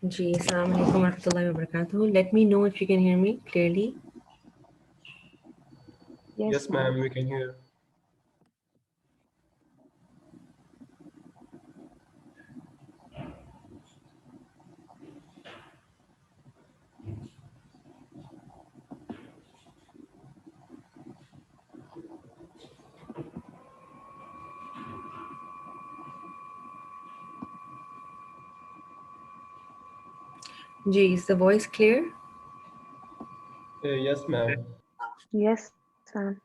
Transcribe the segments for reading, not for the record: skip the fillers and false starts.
Ji, Assalamu alaikum wa rahmatullahi wa barakatuh. Let me know if you can hear me clearly. Yes, ma'am, we can hear. Ji, is the voice clear? Yes, ma'am. Yes, ma'am.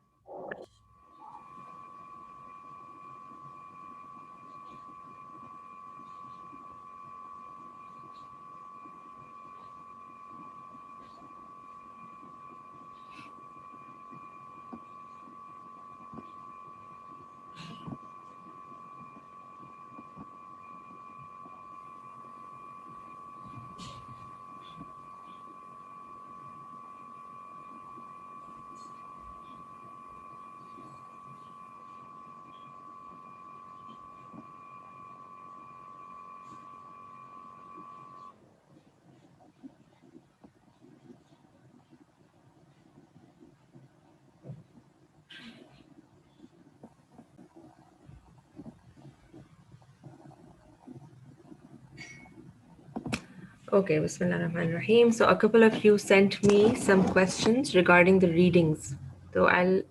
Okay, Bismillah ar-Rahman ar-Rahim. So a couple of you sent me some questions regarding the readings. So I'll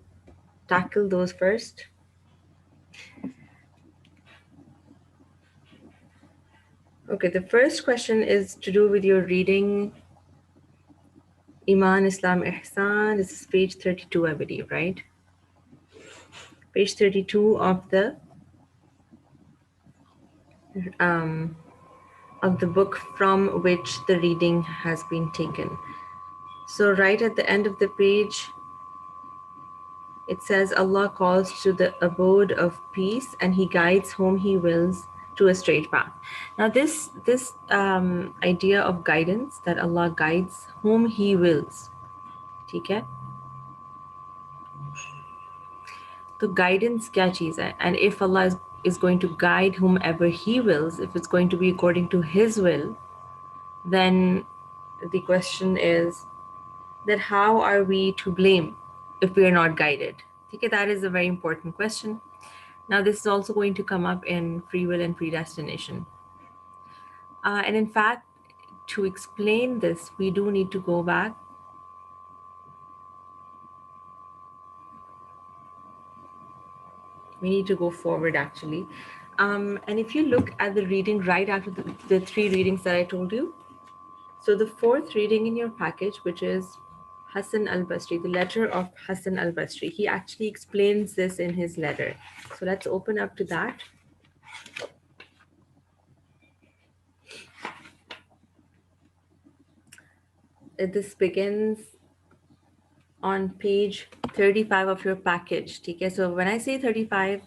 tackle those first. Okay, the first question is to do with your reading Iman, Islam, Ihsan. This is page 32, I believe, right? Page 32 um, of the book from which the reading has been taken. So right at the end of the page, it says Allah calls to the abode of peace and He guides whom He wills to a straight path. Now this idea of guidance, that Allah guides whom He wills, ठीक है? तो guidance क्या चीज़ है? And if Allah is going to guide whomever He wills, if it's going to be according to His will, then the question is that how are we to blame if we are not guided? Okay, that is a very important question. Now, this is also going to come up in free will and predestination. And in fact, to explain this, we do need to go back. We need to go forward, actually. And if you look at the reading right after the three readings that I told you, so the fourth reading in your package, which is Hassan al-Basri, the letter of Hassan al-Basri, he actually explains this in his letter. So let's open up to that. This begins on page 35 of your package. Okay, so when I say 35,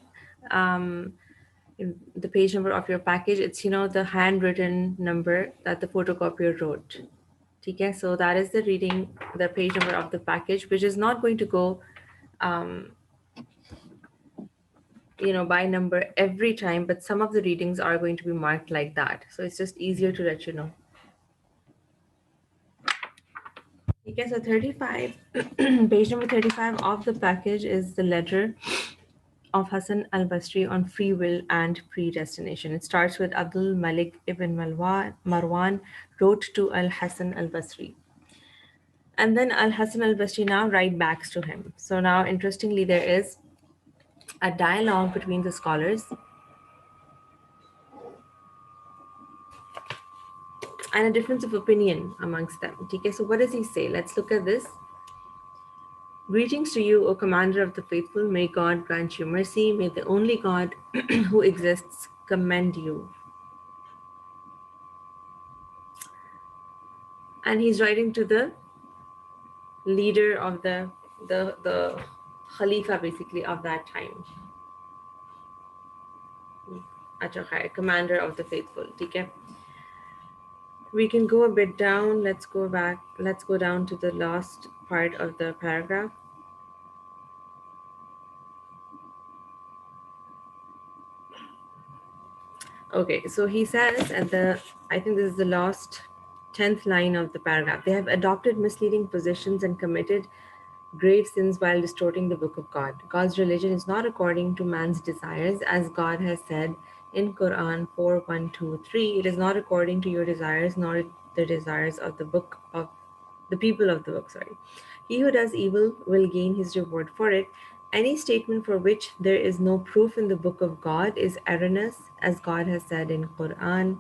the page number of your package, it's the handwritten number that the photocopier wrote. Okay, so that is the page number of the package, which is not going to go by number every time, but some of the readings are going to be marked like that. So it's just easier to let you know. Okay, so 35, page number 35 of the package is the letter of Hassan al-Basri on free will and predestination. It starts with Abdul Malik ibn Marwan wrote to al-Hassan al-Basri. And then al-Hassan al-Basri now write backs to him. So now, interestingly, there is a dialogue between the scholars and a difference of opinion amongst them. Okay, so what does he say? Let's look at this. Greetings to you, O Commander of the Faithful. May God grant you mercy. May the only God who exists commend you. And he's writing to the leader of the Khalifa, basically, of that time. Achakhay, Commander of the Faithful. Okay. We can go a bit down. Let's go back. Let's go down to the last part of the paragraph. Okay, so he says I think this is the last 10th line of the paragraph. They have adopted misleading positions and committed grave sins while distorting the book of God. God's religion is not according to man's desires, as God has said in Quran 4:1-3. It is not according to your desires, nor the desires of the book of the people of the book. Sorry. He who does evil will gain his reward for it. Any statement for which there is no proof in the book of God is erroneous, as God has said in Quran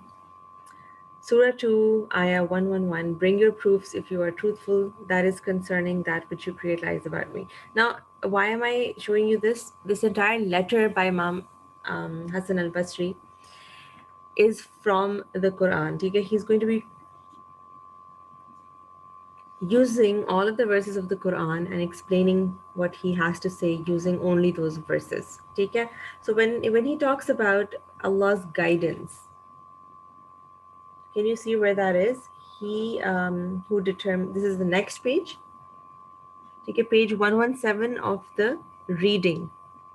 Surah 2, Ayah 111, bring your proofs if you are truthful, that is concerning that which you create lies about me. Now, why am I showing you this? This entire letter by Imam Hassan al-Basri is from the Quran. Okay? He's going to be using all of the verses of the Quran and explaining what he has to say using only those verses. Okay? So when he talks about Allah's guidance, can you see where that is? He who determined, this is the next page. Take a page 117 of the reading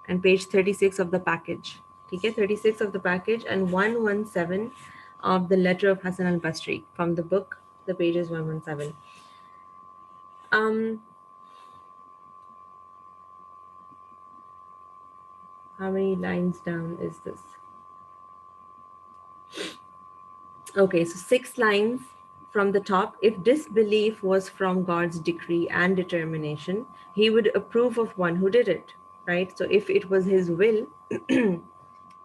and page 36 of the package. Okay, 36 of the package and 117 of the letter of Hassan al-Basri from the book. The page is 117. How many lines down is this? Okay, so 6 lines from the top. If disbelief was from God's decree and determination, he would approve of one who did it, right? So if it was his will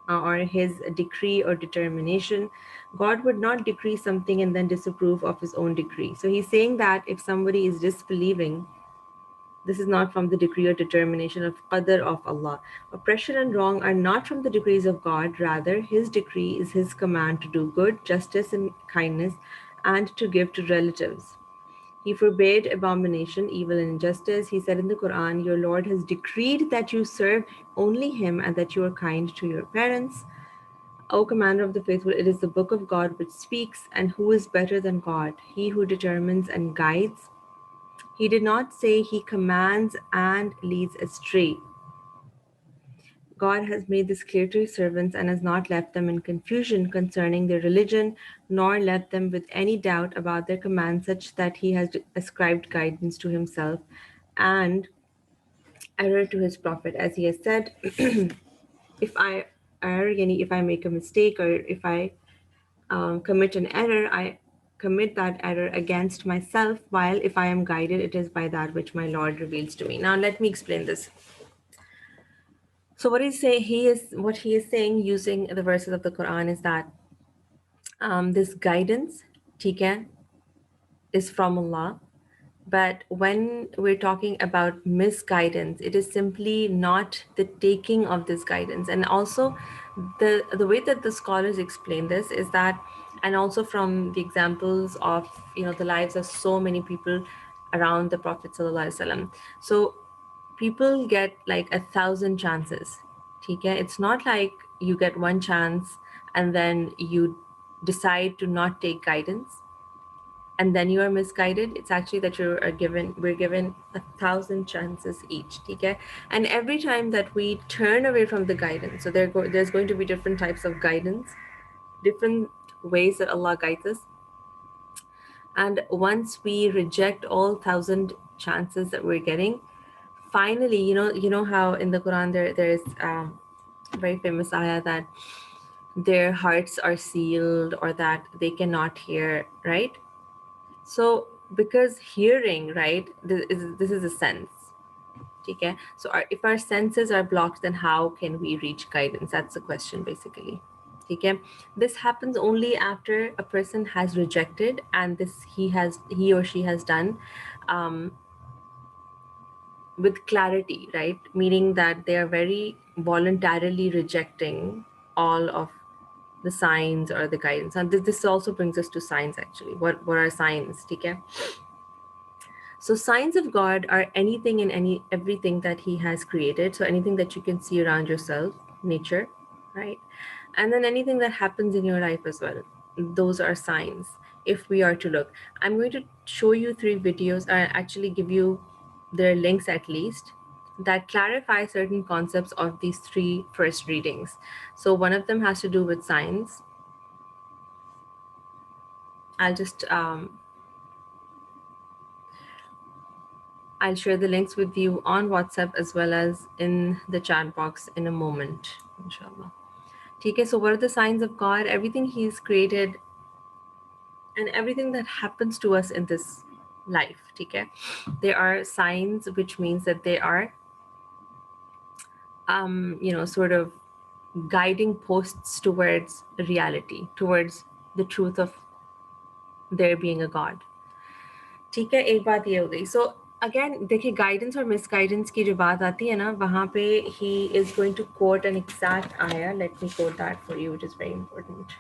or his decree or determination, God would not decree something and then disapprove of his own decree. So he's saying that if somebody is disbelieving, this is not from the decree or determination of qadr of Allah. Oppression and wrong are not from the decrees of God. Rather, his decree is his command to do good, justice, and kindness, and to give to relatives. He forbade abomination, evil, and injustice. He said in the Quran, your Lord has decreed that you serve only him and that you are kind to your parents. O Commander of the Faithful, it is the book of God which speaks, and who is better than God? He who determines and guides. He did not say he commands and leads astray. God has made this clear to his servants and has not left them in confusion concerning their religion, nor left them with any doubt about their commands, such that he has ascribed guidance to himself and error to his prophet. As he has said, if I err, yani if I make a mistake or if I commit an error, I commit that error against myself, while if I am guided, it is by that which my Lord reveals to me. Now, let me explain this. So, what he is saying using the verses of the Quran is that this guidance, TK, is from Allah. But when we're talking about misguidance, it is simply not the taking of this guidance. And also, the way that the scholars explain this is that, and also from the examples of the lives of so many people around the Prophet Sallallahu Alaihi Wasallam. So people get like 1,000 chances. Okay? It's not like you get one chance and then you decide to not take guidance and then you are misguided. It's actually that we're given 1,000 chances each. Okay? And every time that we turn away from the guidance, so there's going to be different types of guidance, different ways that Allah guides us. And once we reject all 1,000 chances that we're getting, finally, you know how in the Quran there's a very famous ayah that their hearts are sealed or that they cannot hear, right? So because hearing, right, this is a sense. Okay? So if our senses are blocked, then how can we reach guidance? That's the question basically. Okay? This happens only after a person has rejected, and he or she has done with clarity, right? Meaning that they are very voluntarily rejecting all of the signs or the guidance. And this also brings us to signs actually. What are signs? Okay? So signs of God are anything and everything that he has created. So anything that you can see around yourself, nature, right? And then anything that happens in your life as well. Those are signs if we are to look. I'm going to show you 3 videos, or actually give you their links at least, that clarify certain concepts of these 3 first readings. So one of them has to do with signs. I'll just I'll share the links with you on WhatsApp as well as in the chat box in a moment, inshallah. Okay, so what are the signs of God? Everything He's created and everything that happens to us in this life. Okay, there are signs, which means that they are, sort of guiding posts towards reality, towards the truth of there being a God. ठीक है, एक बात ये हो गई. So again, देखिए guidance और misguidance की जो बात आती है ना, वहाँ पे he is going to quote an exact ayah. Let me quote that for you, which is very important.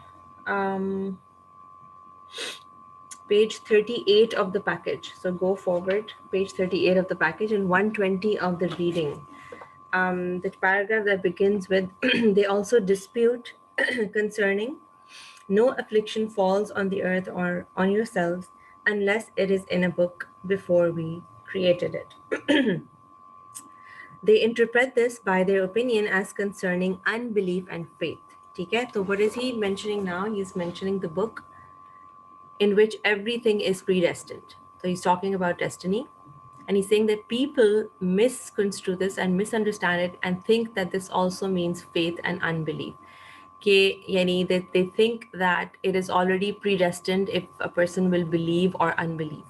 Page 38 of the package. So go forward, page 38 of the package and 120 of the reading. The paragraph that begins with, they also dispute concerning no affliction falls on the earth or on yourselves unless it is in a book before we created it. They interpret this by their opinion as concerning unbelief and faith. Okay? So what is he mentioning now? He's mentioning the book in which everything is predestined. So he's talking about destiny. And he's saying that people misconstrue this and misunderstand it and think that this also means faith and unbelief. Yani, they think that it is already predestined if a person will believe or unbelieve,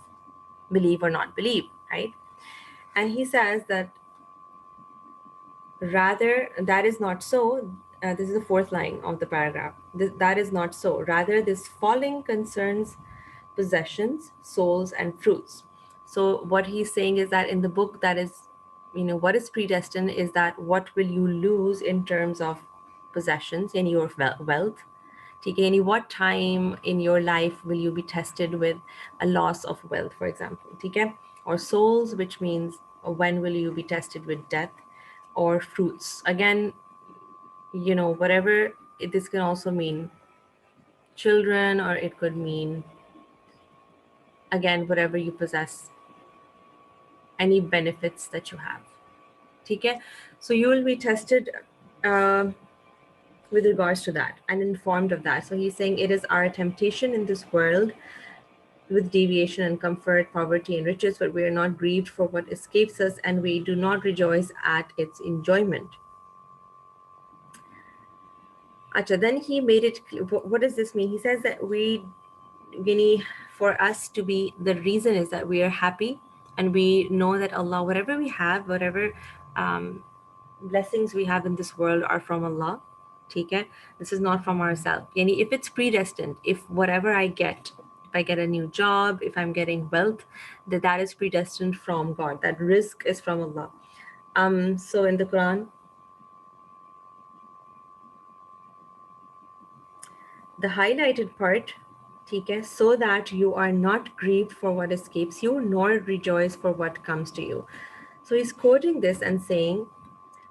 believe or not believe, right? And he says that rather, that is not so. This is the fourth line of the paragraph. That is not so. Rather, this falling concerns possessions, souls, and fruits. So what he's saying is that in the book, that is, what is predestined is that what will you lose in terms of possessions in your wealth. Okay, what time in your life will you be tested with a loss of wealth, for example? Okay, or souls, which means when will you be tested with death, or fruits. Again, whatever this can also mean children, or it could mean, again, whatever you possess, any benefits that you have. Okay, so you will be tested with regards to that and informed of that. So he's saying it is our temptation in this world with deviation and comfort, poverty and riches, but we are not grieved for what escapes us, and we do not rejoice at its enjoyment. Acha, then he made it clear. What does this mean? He says that for us to be, the reason is that we are happy and we know that Allah, whatever we have, whatever blessings we have in this world are from Allah. Okay? This is not from ourselves. If it's predestined, if whatever I get, if I get a new job, if I'm getting wealth, that is predestined from God. That risk is from Allah. So in the Quran, the highlighted part, okay, so that you are not grieved for what escapes you, nor rejoice for what comes to you. So he's quoting this and saying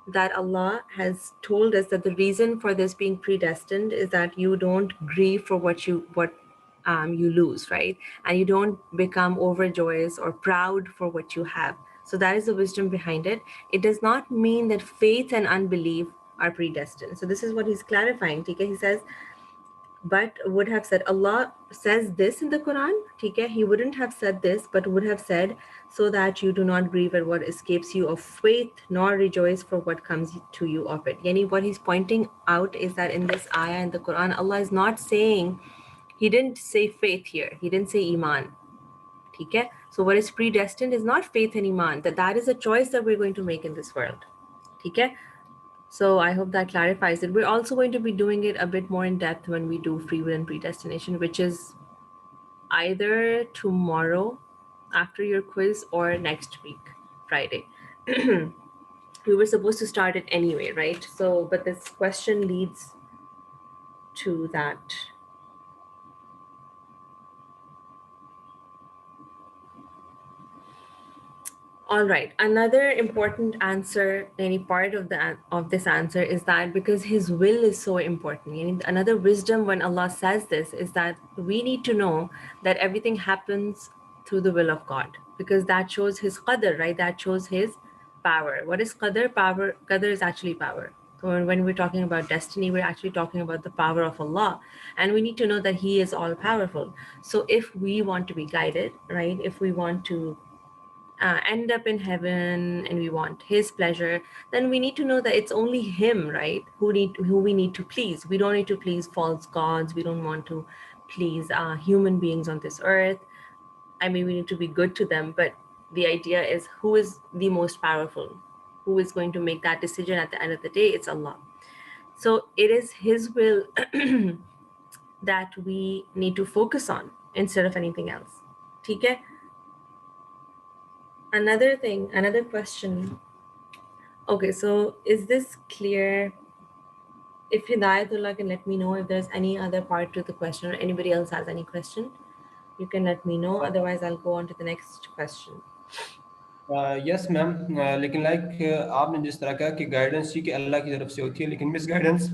that Allah has told us that the reason for this being predestined is that you don't grieve for what you lose, right? And you don't become overjoyous or proud for what you have. So that is the wisdom behind it. It does not mean that faith and unbelief are predestined. So this is what he's clarifying. Okay? He says, but would have said, Allah says this in the Quran, okay? He wouldn't have said this, but would have said, so that you do not grieve at what escapes you of faith, nor rejoice for what comes to you of it. Yani, what he's pointing out is that in this ayah in the Quran, Allah is not saying, he didn't say faith here, he didn't say iman, okay? So what is predestined is not faith and iman, that is a choice that we're going to make in this world, okay? So I hope that clarifies it. We're also going to be doing it a bit more in depth when we do free will and predestination, which is either tomorrow after your quiz or next week, Friday. We were supposed to start it anyway, right? So, but this question leads to that. All right. Another important answer, any part of this answer is that because His will is so important. Another wisdom when Allah says this is that we need to know that everything happens through the will of God, because that shows His qadr, right? That shows His power. What is qadr? Power. Qadr is actually power. when we're talking about destiny, we're actually talking about the power of Allah. And we need to know that He is all powerful. So if we want to be guided, right, if we want to end up in heaven and we want His pleasure, then we need to know that it's only Him, right, who we need to please. We don't need to please false gods. We don't want to please human beings on this earth. I mean, we need to be good to them, but the idea is who is the most powerful, who is going to make that decision at the end of the day. It's Allah. So it is His will that we need to focus on instead of anything else. Okay? Another question. Okay, so is this clear? If Hidayatullah can let me know if there's any other part to the question or anybody else has any question, you can let me know. Otherwise, I'll go on to the next question. Yes ma'am, लेकिन आपने जिस तरह कहा कि guidance ही कि अल्लाह की तरफ से होती है, लेकिन मिस गाइडेंस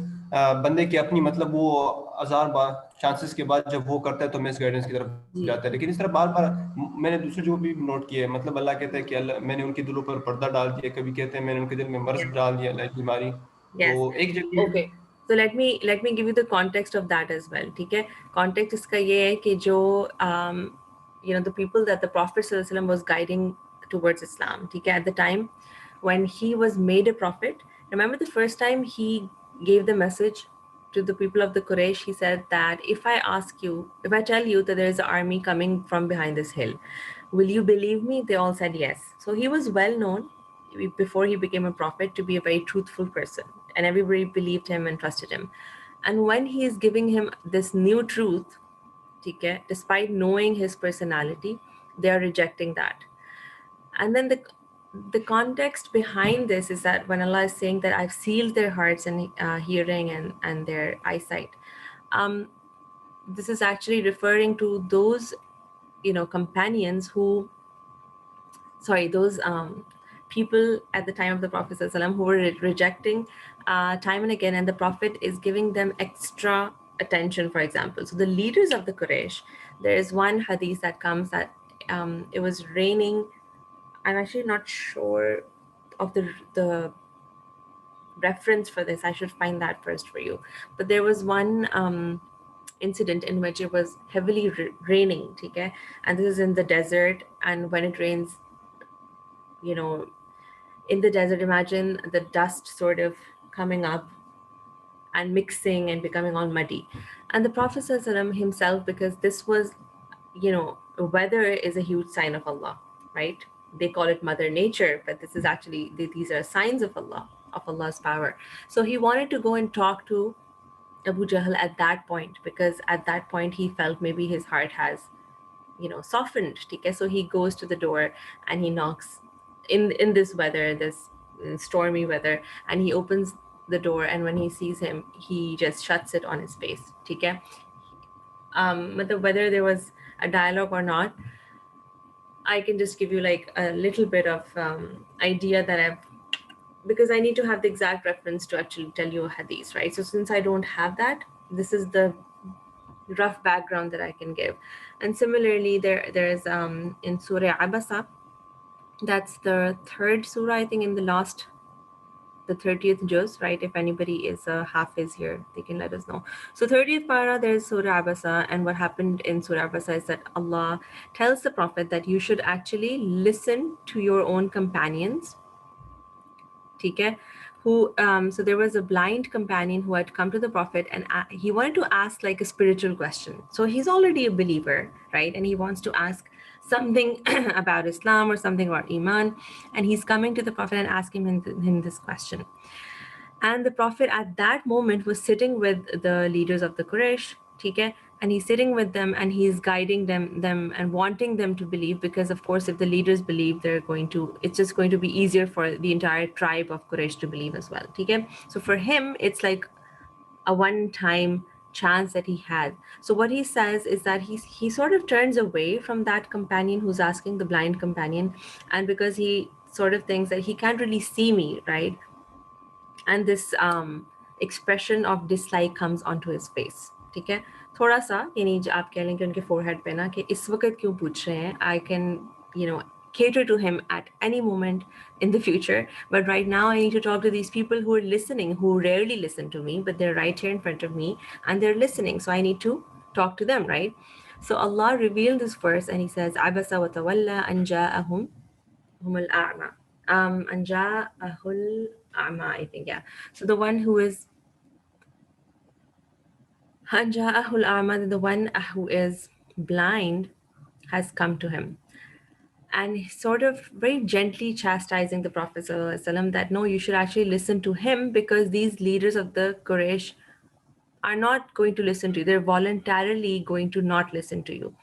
बंदे की अपनी, मतलब वो हजार बार चांसेस के बाद जब वो करता है तो मिस गाइडेंस की तरफ जाता है। लेकिन इस तरह बार बार मैंने दूसरे जो भी नोट किया है, मतलब अल्लाह कहता है कि अल्लाह मैंने उनके दिलों पर पर्दा डाल दिया, कभी कहते हैं मैंने उनके दिल में मर्ज डाल दिया, लाइक बीमारी। Yes. तो एक जगह Okay. So let me give you the context of that as well. ठीक है? Context इसका ये है कि जो the people that the Prophet sallallahu alaihi wasallam was guiding towards Islam, ठीक है, at the time when he was made a prophet. Remember the first time he gave the message to the people of the Quraysh, he said that if I tell you that there is an army coming from behind this hill, will you believe me? They all said yes. So he was well known before he became a prophet to be a very truthful person, and everybody believed him and trusted him. And when he is giving him this new truth, okay, despite knowing his personality, they are rejecting that. And then the context behind this is that when Allah is saying that I've sealed their hearts and hearing and their eyesight, this is actually referring to those companions who, those people at the time of the Prophet ﷺ who were rejecting time and again, and the Prophet is giving them extra attention, for example. So the leaders of the Quraysh, there is one hadith that comes that it was raining. I'm actually not sure of the reference for this. I should find that first for you. But there was one incident in which it was heavily raining, okay? And this is in the desert, and when it rains, in the desert, imagine the dust sort of coming up and mixing and becoming all muddy. And the Prophet ﷺ himself, because this was, weather is a huge sign of Allah, right? They call it Mother Nature, but this is actually, these are signs of Allah, of Allah's power. So he wanted to go and talk to Abu Jahl at that point, because at that point he felt maybe his heart has, softened. Okay? So he goes to the door and he knocks in this weather, this stormy weather, and he opens the door, and when he sees him, he just shuts it on his face. Okay? But whether there was a dialogue or not, I can just give you like a little bit of idea that because I need to have the exact reference to actually tell you a hadith, right? So since I don't have that, this is the rough background that I can give. And similarly, there's in Surah Abasa, that's the third surah, I think, in the 30th juz, right? If anybody is a hafiz here, they can let us know. So 30th para, there's Surah Abasa, and what happened in Surah Abasa is that Allah tells the Prophet that you should actually listen to your own companions. Okay? So there was a blind companion who had come to the Prophet, and he wanted to ask like a spiritual question. So he's already a believer, right? And he wants to ask something about Islam or something about Iman, and he's coming to the Prophet and asking him this question. And the Prophet at that moment was sitting with the leaders of the Quraysh, okay? And he's sitting with them and he's guiding them and wanting them to believe, because of course, if the leaders believe, it's just going to be easier for the entire tribe of Quraysh to believe as well, okay? So for him, it's like a one-time chance that he had. So what he says is that he sort of turns away from that companion who's asking, the blind companion, and because he sort of thinks that he can't really see me, right? And this expression of dislike comes onto his face. ठीक है, थोड़ा सा यानी आप कह लें कि उनके forehead पे ना कि इस वक्त क्यों पूछ रहे हैं, I can cater to him at any moment in the future. But right now, I need to talk to these people who are listening, who rarely listen to me, but they're right here in front of me and they're listening. So I need to talk to them, right? So Allah revealed this verse and He says, Abasa wa tawalla an ja'ahum humul a'ma. An ja'ahul a'ma, I think, yeah. So the one who is an ja'ahul a'ma, the one who is blind has come to him. And sort of very gently chastising the Prophet ﷺ that no, you should actually listen to him because these leaders of the Quraysh are not going to listen to you. They're voluntarily going to not listen to you.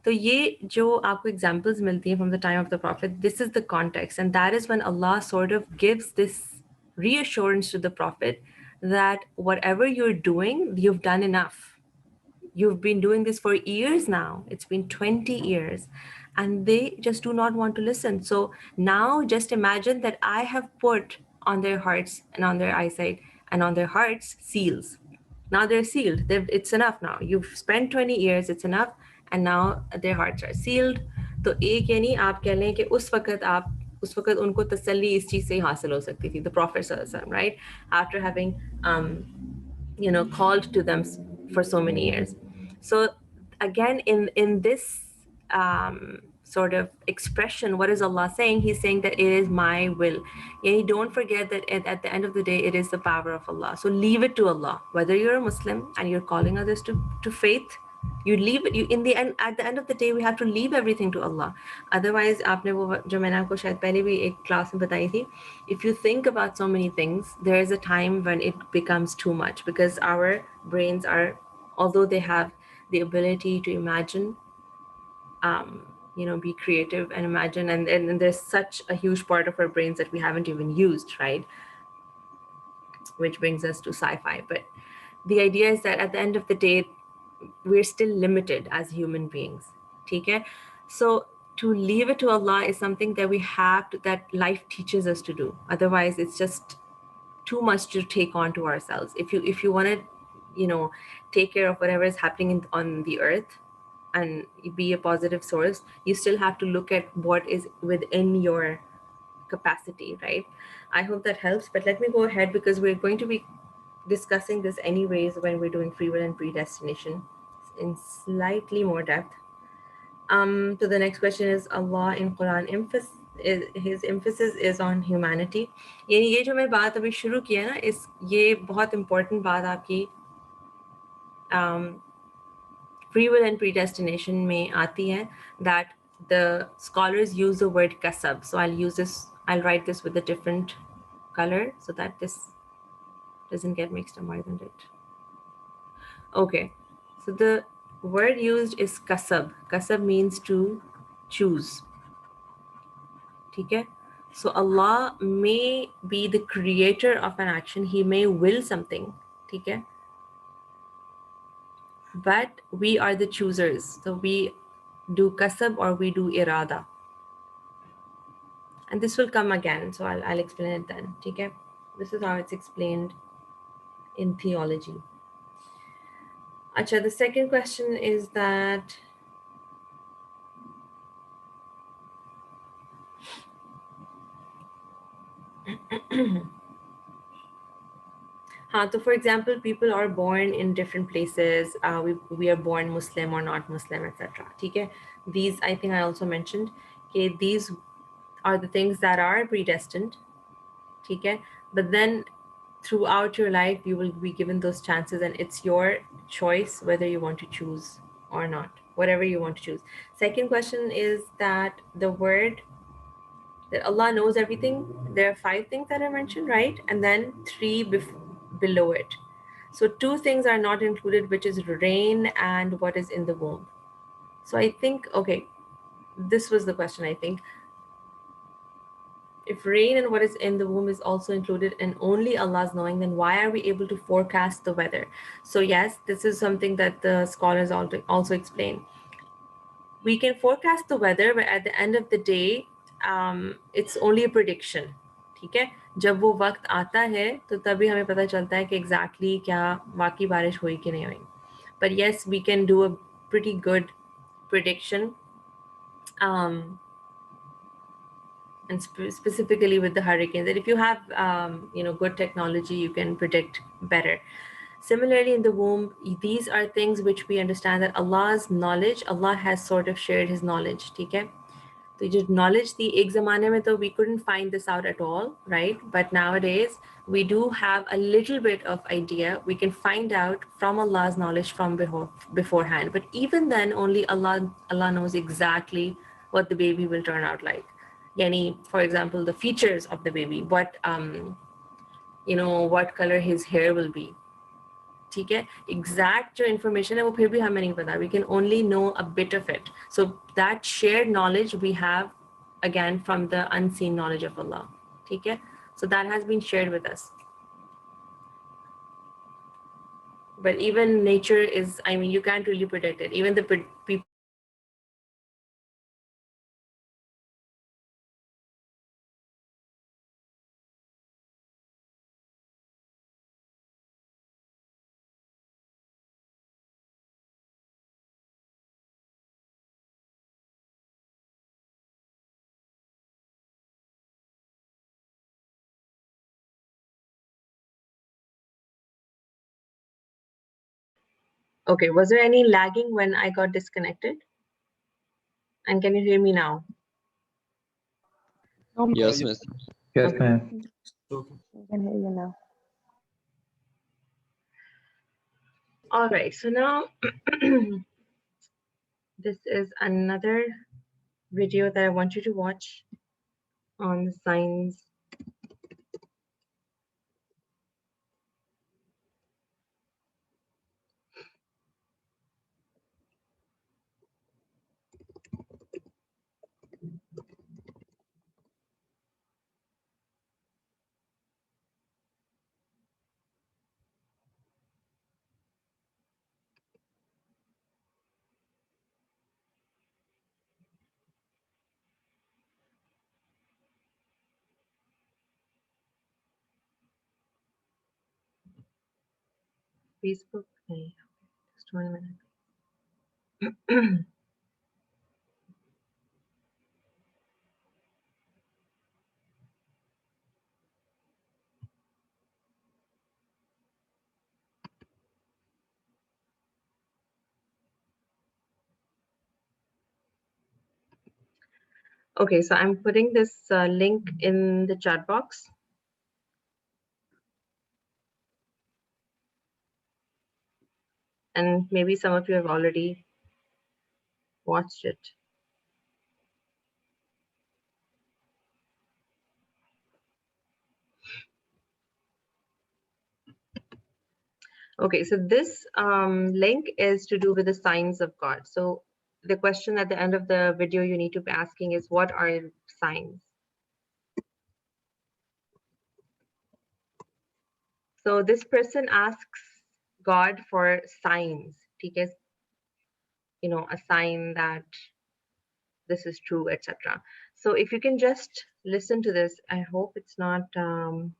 तो ये जो आपको examples मिलती हैं from the time of the Prophet, this is the context. And that is when Allah sort of gives this reassurance to the Prophet that whatever you're doing, you've done enough. You've been doing this for years now. It's been 20 years. And they just do not want to listen. So now just imagine that I have put on their hearts and on their eyesight and on their hearts seals. Now they're sealed. It's enough now. You've spent 20 years, it's enough. And now their hearts are sealed. तो एक यानी आप कह लें कि उस वक्त उनको तसल्ली इस चीज़ से ही हासिल हो सकती थी. The Prophet sallallahu alaihi wasallam, right? After having called to them for so many years. So again, in this sort of expression, what is Allah saying? He's saying that it is my will. Yani don't forget that at the end of the day, it is the power of Allah. So leave it to Allah. Whether you're a Muslim and you're calling others to faith, you leave it. You in the end, at the end of the day, we have to leave everything to Allah. Otherwise, आपने वो जो मैंने आपको शायद पहले भी एक class में बताई थी, if you think about so many things, there is a time when it becomes too much because our brains are, although they have the ability to imagine, be creative and imagine, and there's such a huge part of our brains that we haven't even used, right? Which brings us to sci-fi. But the idea is that at the end of the day, we're still limited as human beings. Okay? So to leave it to Allah is something that we have to, that life teaches us to do. Otherwise, it's just too much to take on to ourselves. If you want to, take care of whatever is happening on the earth and be a positive source, you still have to look at what is within your capacity, right? I hope that helps. But let me go ahead because we're going to be discussing this anyways when we're doing free will and predestination in slightly more depth. So the next question is, Allah in Quran his emphasis is on humanity. यानी ये जो मैं बात अभी शुरू किया ना, ये बहुत important बात आपकी free will and predestination में आती है, that the scholars use the word kasab. So I'll write this with a different color so that this doesn't get mixed up more than it. Okay, so the word used is kasab. Kasab means to choose. Okay? So Allah may be the creator of an action. He may will something. Okay? But we are the choosers. So we do kasab or we do irada. And this will come again. So I'll explain it then. Okay? This is how it's explained in theology. Acha, the second question is that so for example, people are born in different places. We are born Muslim or not Muslim, etc. Okay? These, I think I also mentioned, okay, these are the things that are predestined. Okay? But then throughout your life, you will be given those chances and it's your choice whether you want to choose or not, whatever you want to choose. Second question is that the word that Allah knows everything. There are 5 things that I mentioned, right? And then 3 below it. So 2 things are not included, which is rain and what is in the womb. So I think, okay, this was the question, I think. If rain and what is in the womb is also included and only Allah's knowing, then why are we able to forecast the weather? So yes, this is something that the scholars also explain. We can forecast the weather, but at the end of the day, it's only a prediction. ठीक है, जब वो वक्त आता है तो तभी हमें पता चलता है कि exactly क्या वाकई बारिश हुई कि नहीं हुई. But yes, we can do a pretty good prediction. and specifically with the hurricanes. And if you have, good technology, you can predict better. Similarly, in the womb, these are things which we understand that Allah's knowledge, Allah has sort of shared His knowledge. Okay? So just knowledge, the ek zamane mein to we couldn't find this out at all, right? But nowadays we do have a little bit of idea. We can find out from Allah's knowledge from beforehand. But even then, only Allah knows exactly what the baby will turn out like. Yani, for example, the features of the baby, what color his hair will be. ठीक है, exact जो information है वो फिर भी हमें नहीं पता. We can only know a bit of it. So that shared knowledge we have again from the unseen knowledge of Allah. ठीक है, so that has been shared with us. But even nature is, I mean, you can't really predict it. Even the people Okay, was there any lagging when I got disconnected? And can you hear me now? Yes, miss. Yes, Okay. ma'am. Okay. I can hear you now. All right, so now this is another video that I want you to watch on the signs. Facebook. Okay, just 1 minute. Okay, so I'm putting this link in the chat box. And maybe some of you have already watched it. Okay, so this link is to do with the signs of God. So the question at the end of the video you need to be asking is, what are signs? So this person asks God for signs, because, a sign that this is true, etc. So if you can just listen to this, I hope it's not, so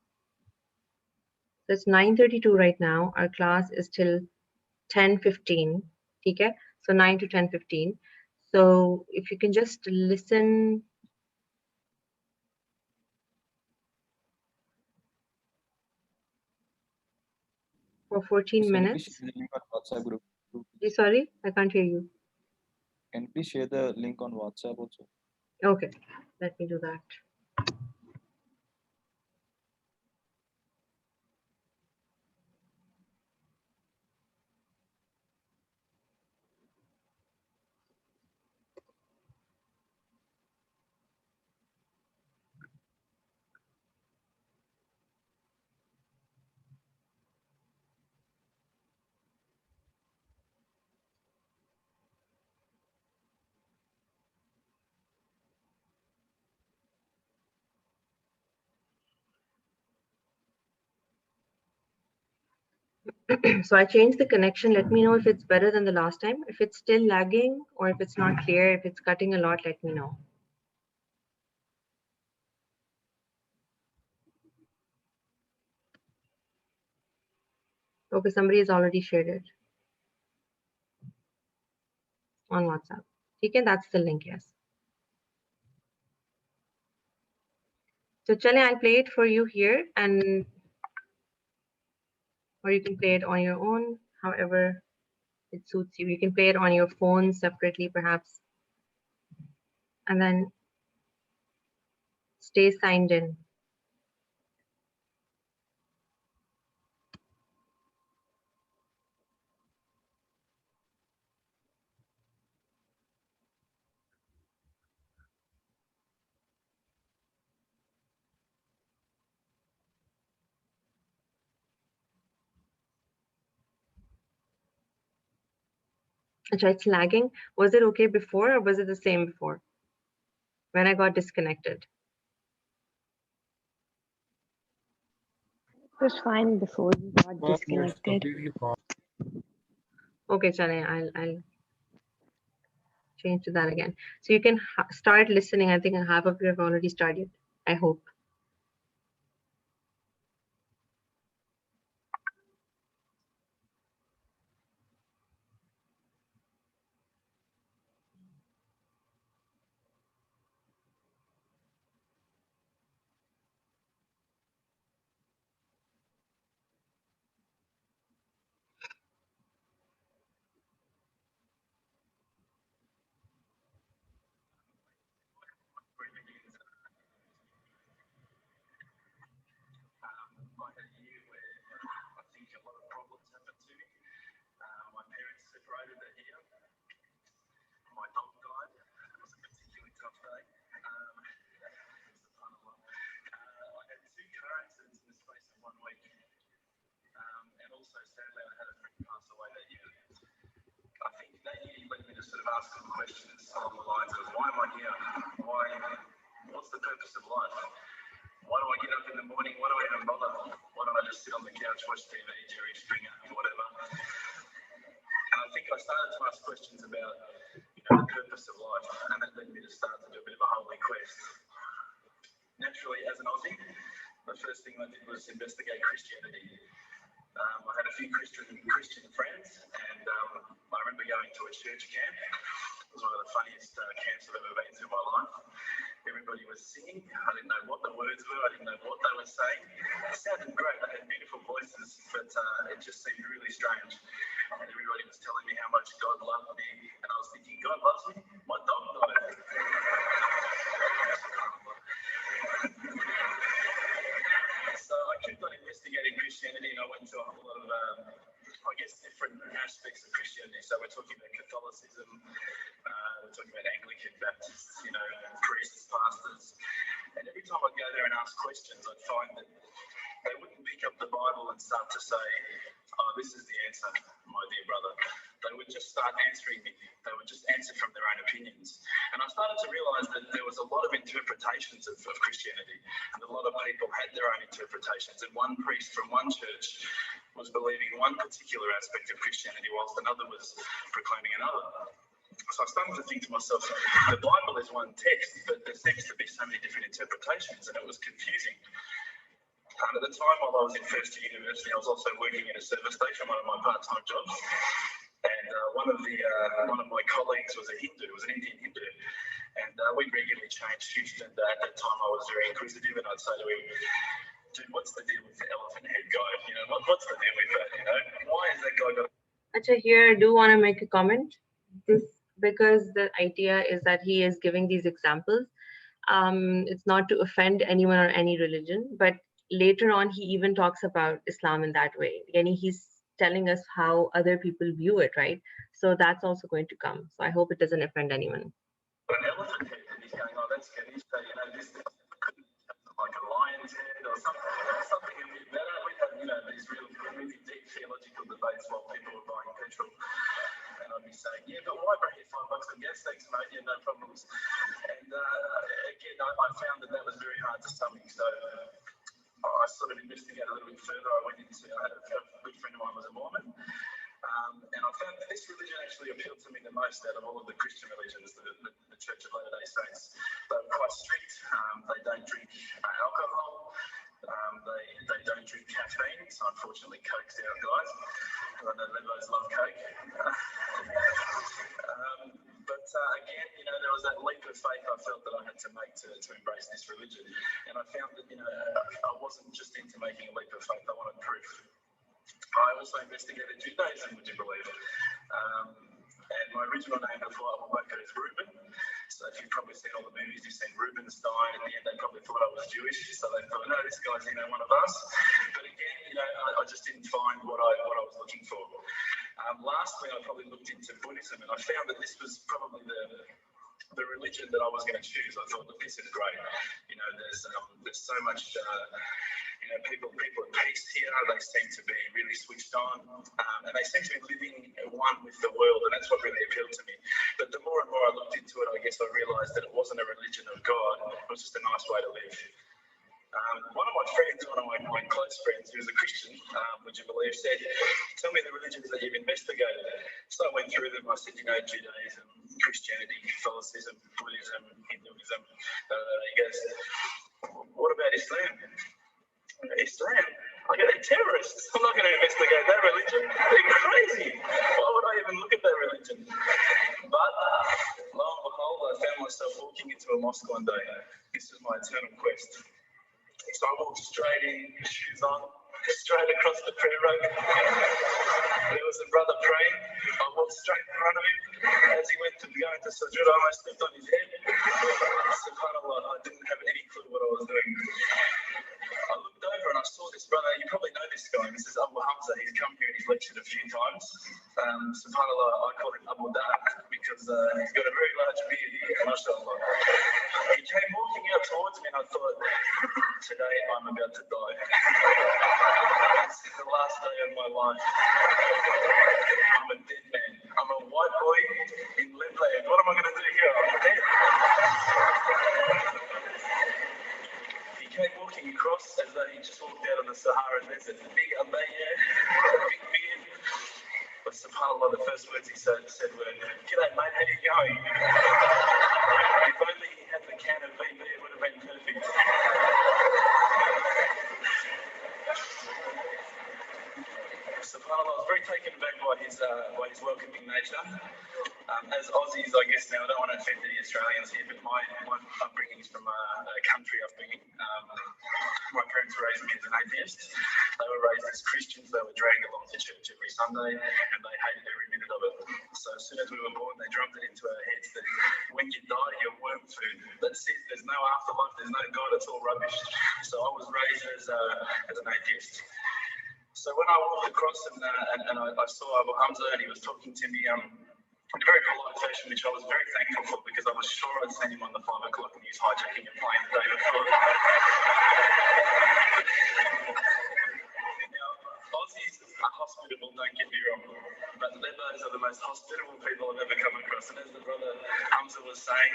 it's 9:32 right now. Our class is till 10:15. Okay, so 9 to 10:15. So if you can just listen for 14 Can you please minutes. share the link on WhatsApp group? Sorry, I can't hear you. Can you please share the link on WhatsApp also? Okay, let me do that. So I changed the connection. Let me know if it's better than the last time. If it's still lagging or if it's not clear, if it's cutting a lot, let me know. Okay, somebody has already shared it on WhatsApp. Okay, that's the link, yes. So Chale, I'll play it for you here, and or you can play it on your own, however it suits you. You can play it on your phone separately, perhaps, and then stay signed in. Achha, it's lagging. Was it okay before, or was it the same before when I got disconnected? It was fine before you got Well, it's disconnected. completely fine. Okay, Chale, I'll change to that again. So you can start listening. I think half of you have already started. I hope. I had a year where I think a lot of problems happened to me. My parents separated that year. My dog died. It was a particularly tough day. SubhanAllah. I had 2 car accidents in the space of 1 week. And also, sadly, I had a friend pass away that year. I think that year led me to sort of ask some questions along the lines of why am I here? What's the purpose of life? Why do I get up in the morning? Why do I even bother? Why don't I just sit on the couch, watch TV, Jerry Springer, whatever? And I think I started to ask questions about, the purpose of life, and that led me to start to do a bit of a holy quest. Naturally, as an Aussie, the first thing I did was investigate Christianity. I had a few Christian friends, and I remember going to a church camp. It was one of the funniest camps I've ever been to in my life. Everybody was singing. I didn't know what the words were. I didn't know what they were saying. It sounded great. They had beautiful voices, but it just seemed really strange. And everybody was telling me how much God loved me. And I was thinking, God loves me? My dog died. So I kept on investigating Christianity, and I went to a whole lot of, different aspects of Christianity. So we're talking about Catholicism, we're talking about Anglican, Baptists, priests, pastors. And every time I'd go there and ask questions, I'd find that they wouldn't pick up the Bible and start to say, oh, this is the answer, my dear brother. They would just start answering me. They would just answer from their own opinions. And I started to realize that there was a lot of interpretations of Christianity. And a lot of people had their own interpretations. And one priest from one church was believing one particular aspect of Christianity, whilst another was proclaiming another. So I started to think to myself, the Bible is one text, but there seems to be so many different interpretations, and it was confusing. And at the time, while I was in first year university, I was also working at a service station, one of my part-time jobs. And one of my colleagues was a Hindu, was an Indian Hindu. And we regularly changed shifts, and at that time I was very inquisitive, and I'd say to him, dude, what's the deal with the elephant head guy? What's the deal with that? Why is that guy got... Achha, here I do want to make a comment. Because the idea is that he is giving these examples. It's not to offend anyone or any religion, but later on he even talks about Islam in that way. And he's telling us how other people view it, right? So that's also going to come. So I hope it doesn't offend anyone. An elephant head, and he's going, oh, that's good. He's saying, this like a lion's head or something a bit better. We had, these really deep theological debates while people were buying petrol. And I'd be saying, yeah, but why bring you $5 on gas? Thanks, mate. Yeah, no problems. And again, I found that was very hard to stomach. So I sort of investigated a little bit further. I had a good friend of mine was a Mormon. And I found that this religion actually appealed to me the most out of all of the Christian religions, the Church of Latter-day Saints. They're quite strict. They don't drink alcohol. They don't drink caffeine. So unfortunately, Coke's out, guys. I know Lebos love Coke. But again, there was that leap of of faith I felt that I had to make to embrace this religion. And I found that, I wasn't just into making a leap of faith, I wanted proof. I also investigated Judaism, would you believe? And my original name before I woke up is Reuben. So if you've probably seen all the movies, you've seen Reubenstein. At the end, they probably thought I was Jewish. So they thought, no, this guy's, one of us. But again, I just didn't find what I was looking for. Lastly, I probably looked into Buddhism, and I found that this was probably the religion that I was going to choose. I thought, look, this is great. There's so much, people at peace here. They seem to be really switched on, and they seem to be living one with the world, and that's what really appealed to me. But the more and more I looked into it, I guess I realised that it wasn't a religion of God. It was just a nice way to live. One of my friends, one of my close friends, who was a Christian, would you believe, said, tell me the religions that you've investigated. So I went through them. I said, Judaism, Christianity, Catholicism, Buddhism, Hinduism. He goes, what about Islam? Islam? I go, they're terrorists. I'm not going to investigate that religion. They're crazy. Why would I even look at that religion? But lo and behold, I found myself walking into a mosque one day. This was my eternal quest. So I walked straight in, shoes on, straight across the prayer rug. There was a brother praying. I walked straight in front of him. As he went to go into sujood, I almost stepped on his head. SubhanAllah, I didn't have any clue what I was doing. I looked over and I saw this brother. You probably know this guy. This is Abu Hamza. He's come here and he's lectured a few times. SubhanAllah, I call him Abu Da'ak because he's got a very large beard, mashallah. He came walking out towards me and I thought, today I'm about to die. This is the last day of my life. I'm a dead man. I'm a white boy in Limland. What am I going to do here? I'm dead. He came walking across as though he just walked out of the Sahara Desert. Big abaya, big beard. But subhanAllah, the first words he said were, "G'day mate, how you going?" If only he had the can of VB, it would have been perfect. SubhanAllah, I was very taken aback by his welcoming nature. As Aussies, I guess now, I don't want to offend any Australians here, but my upbringing is from a country upbringing. My parents raised me as an atheist. They were raised as Christians. They were dragged along to church every Sunday, and they hated every minute of it. So as soon as we were born, they drummed it into our heads that when you die, you're worm food. That's it. There's no afterlife. There's no God. It's all rubbish. So I was raised as an atheist. So when I walked across and I saw Abu Hamza and he was talking to me in a very polite fashion, which I was very thankful for because I was sure I'd seen him on the 5 o'clock news hijacking a plane the day before. Now, Aussies are hospitable, don't get me wrong, but Lebos are the most hospitable people I've ever come across. And as the brother Hamza was saying,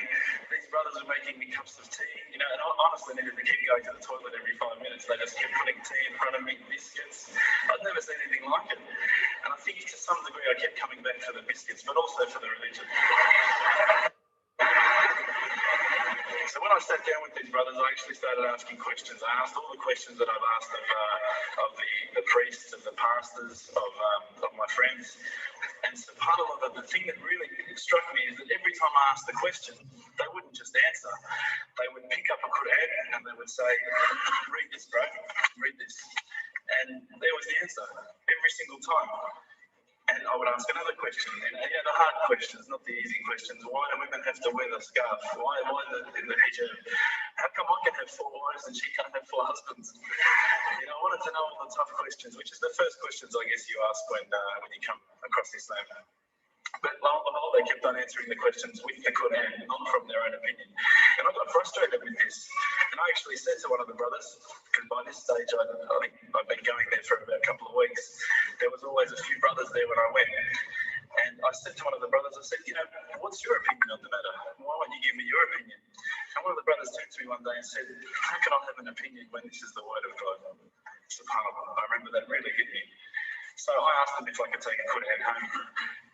these brothers were making me cups of tea, and I honestly needed to keep going to the toilet every 5 minutes. They just kept putting tea in front of me, biscuits. I'd never seen anything like it. And I think to some degree I kept coming back for the biscuits, but also for the religion. So when I sat down with these brothers, I actually started asking questions. I asked all the questions that I've asked of the priests, of the pastors, of my friends. And subhanAllah, the thing that really struck me is that every time I asked the question, they wouldn't just answer. They would pick up a Quran and they would say, read this, bro, read this. And there was the answer every single time. And I would ask another question, the hard questions, not the easy questions. Why do women have to wear the scarf? Why the hijab? How come I can have 4 wives and she can't have 4 husbands? I wanted to know all the tough questions, which is the first questions I guess you ask when you come across Islam. But lo and behold, they kept on answering the questions with the Quran, not from their own opinion. And I got frustrated with this. And I actually said to one of the brothers, because by this stage I think I've been going there for about a couple of weeks, there was always a few brothers there when I went. And I said to one of the brothers, I said, what's your opinion on the matter? Why won't you give me your opinion? And one of the brothers turned to me one day and said, how can I have an opinion when this is the word of God? SubhanAllah, I remember that really hit me. So I asked them if I could take a Quran home.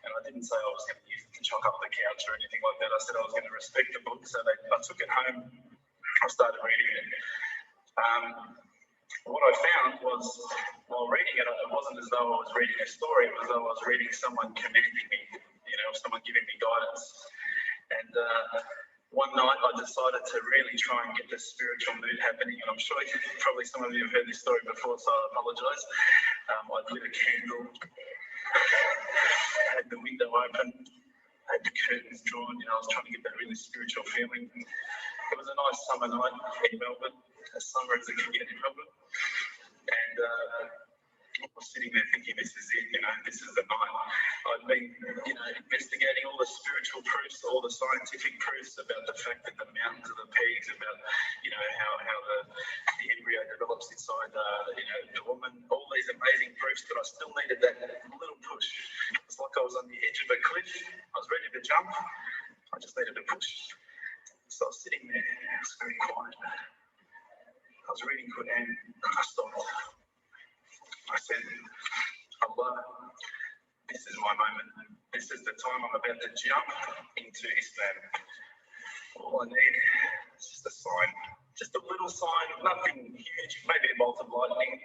And I didn't say I was going to use it to chalk up the couch or anything like that. I said I was going to respect the book. So I took it home. I started reading it. What I found was, while reading it, it wasn't as though I was reading a story. It was as though I was reading someone commanding me, someone giving me guidance. And one decided to really try and get the spiritual mood happening. And I'm sure probably some of you have heard this story before, so I apologise. I'd lit a candle, had the window open, had the curtains drawn. I was trying to get that really spiritual feeling. It was a nice summer night in Melbourne, as summer as it can get in Melbourne. And I was sitting there thinking, this is it, this is the night. I'd been, investigating all the spiritual proofs, all the scientific proofs about the fact that the mountains are the peaks, about, how the embryo develops inside, the woman, all these amazing proofs, but I still needed that little push. It's like I was on the edge of a cliff. I was ready to jump. I just needed a push. So I was sitting there, it was very quiet. I was reading Quran, and I stopped. I said, Allah, this is my moment. This is the time I'm about to jump into Islam. All I need is just a sign. Just a little sign, nothing huge, maybe a bolt of lightning.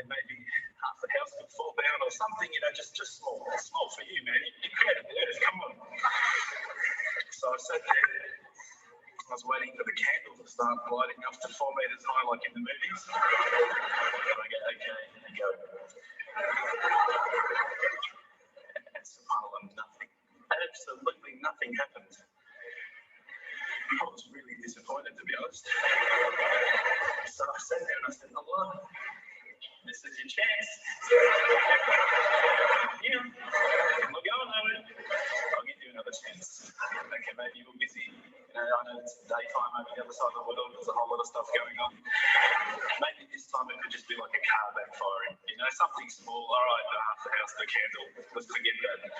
Maybe half the house could fall down or something, just small. Small for you, man. You created the earth, come on. So I sat there. I was waiting for the candle to start lighting up to 4 meters high, like in the movies. And I go, okay, go. And subhanAllah, nothing. Absolutely nothing happened. I was really disappointed, to be honest. So I sat there and I said, Allah, this is your chance. I'm not going nowhere. I'll give you another chance. Okay, maybe you're busy. I know it's daytime over the other side of the world. There's a whole lot of stuff going on. Maybe this time it could just be like a car backfiring. Something small. All right, half the house, the candle. Let's forget that.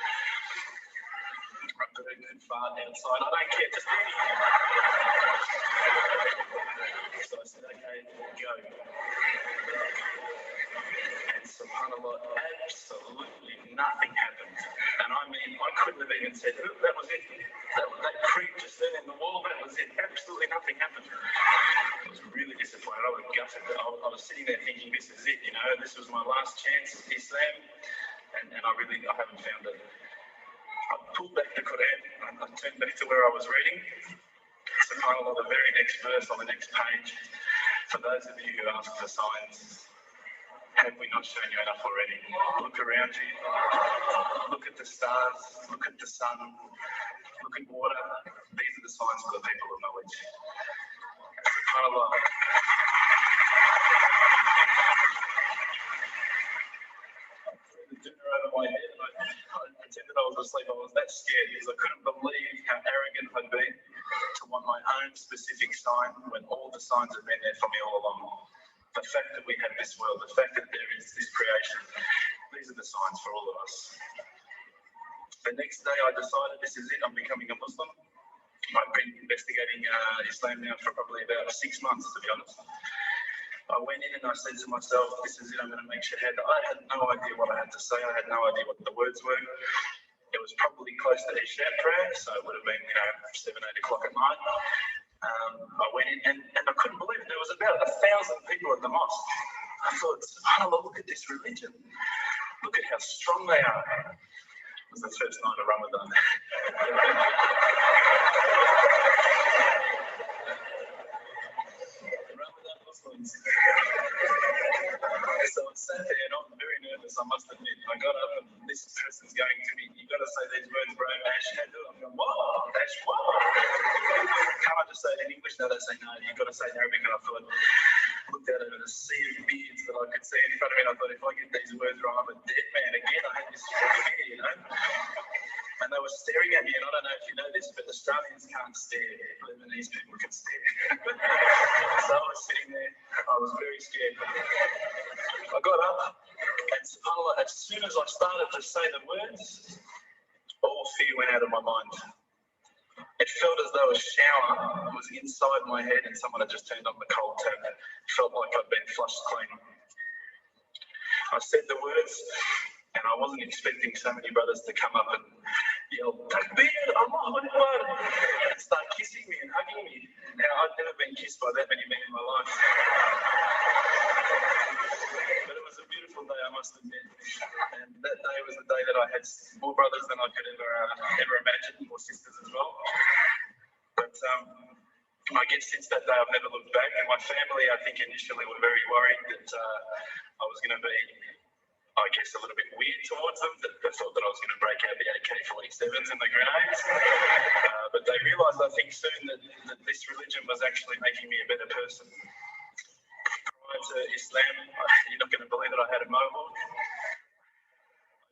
I've got a good fart outside. I don't care. Just anything. So I said, okay, go. And subhanAllah, absolutely nothing happened. And I mean, I couldn't have even said, that was it. That creep just then in the wall, that was it. Absolutely nothing happened. I was really disappointed. I was gutted. I was sitting there thinking, this is it, this was my last chance, Islam, and I haven't found it. I pulled back the Quran, I turned back to where I was reading. SubhanAllah, the very next verse on the next page, for those of you who ask for signs, have we not shown you enough already? Look around you, look at the stars, look at the sun, look at water. These are the signs for the people of knowledge. SubhanAllah. I threw the dinner over my head and I pretended I was asleep. I was that scared because I couldn't believe how arrogant I'd been to want my own specific sign when all the signs have been there for me all along. The fact that we have this world, the fact that there is this creation, these are the signs for all of us. The next day I decided this is it, I'm becoming a Muslim. I've been investigating Islam now for probably about 6 months, to be honest. I went in and I said to myself, this is it, I'm going to make shahada. I had no idea what I had to say, I had no idea what the words were. It was probably close to Isha prayer, so it would have been 7, 8 o'clock at night. I went in and I couldn't believe it. There was about 1,000 people at the mosque. I thought, subhanAllah, look at this religion. Look at how strong they are. It was the first night of Ramadan. Ramadan Muslims. So I sat there and I'm very nervous, I must admit. I got up and this person's going to me, you've got to say these words, bro, ashhadu. I'm going, what? Ash, what? Can't I just say it in English? No, they say no, you've got to say it in Arabic. And I thought, looked out over the sea of beards that I could see in front of me, and I thought, if I get these words wrong, I'm a dead man again. I had this fear, And they were staring at me, and I don't know if you know this, but Australians can't stare. Lebanese people can stare. So I was sitting there, I was very scared. I got up, and subhanAllah, as soon as I started to say the words, all fear went out of my mind. It felt as though a shower was inside my head and someone had just turned on the cold tap. It felt like I'd been flushed clean. I said the words, and I wasn't expecting so many brothers to come up and yell, Takbir, Allahu Akbar, and start kissing me and hugging me. Now, I'd never been kissed by that many men in my life. But it was a beautiful day. I must admit. And that day was the day that I had more brothers than I could ever imagine, more sisters as well. But I guess since that day, I've never looked back. And my family, I think, initially were very worried that I was going to be, I guess, a little bit weird towards them. That they thought that I was going to break out the AK-47s and the grenades. But they realised, I think, soon that this religion was actually making me a better person. Prior to Islam, you're not going to believe that I had a mohawk.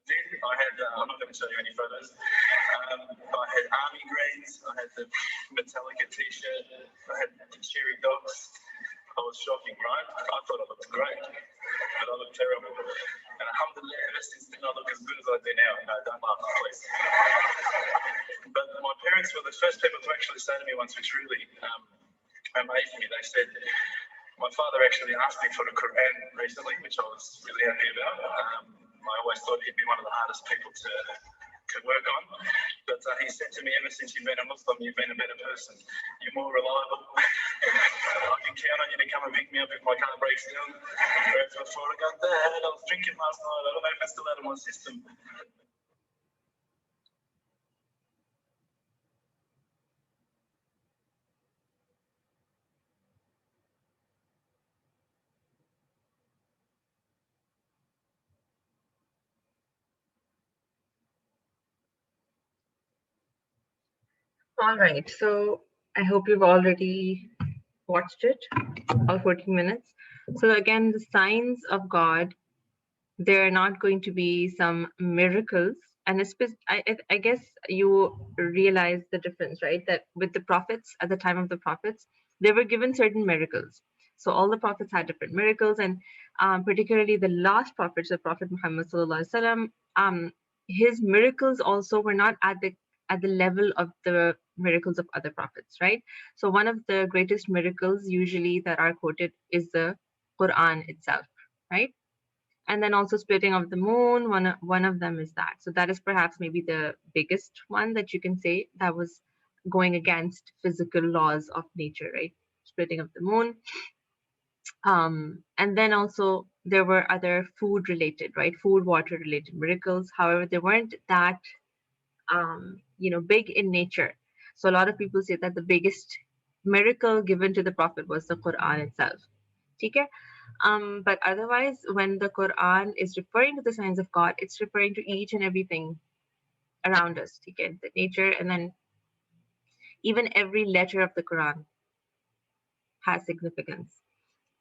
I had, I'm not going to show you any photos. I had army greens, I had the Metallica t-shirt, I had the cherry dogs. I was shocking, right? I thought I looked great, but I looked terrible. And alhamdulillah, ever since then I look as good as I do now. No, don't laugh, please. But my parents were the first people to actually say to me once, which really amazed me. They said, my father actually asked me for the Quran recently, which I was really happy about. I always thought he'd be one of the hardest people to work on. But he said to me, ever since you've been a Muslim, you've been a better person. You're more reliable. I can count on you to come and pick me up if my car breaks down. Whereas before I go, Dad, I was drinking last night. I don't know if it's still out of my system. All right, so I hope you've already watched it, all 14 minutes. So again, the signs of God, there are not going to be some miracles. And I guess you realize the difference, right? That with the prophets, at the time of the prophets, they were given certain miracles. So all the prophets had different miracles, and particularly the last prophet, the Prophet Muhammad Sallallahu Alaihi Wasallam, his miracles also were not at the level of the miracles of other prophets, right? So one of the greatest miracles usually that are quoted is the Quran itself, right? And then also splitting of the moon, one of them is that. So that is perhaps maybe the biggest one that you can say that was going against physical laws of nature, right? Splitting of the moon. And then also there were other food related, right? Food, water related miracles. However, they weren't that big in nature. So a lot of people say that the biggest miracle given to the Prophet was the Quran itself. Okay? But otherwise, when the Quran is referring to the signs of God, it's referring to each and everything around us, okay? The nature, and then even every letter of the Quran has significance.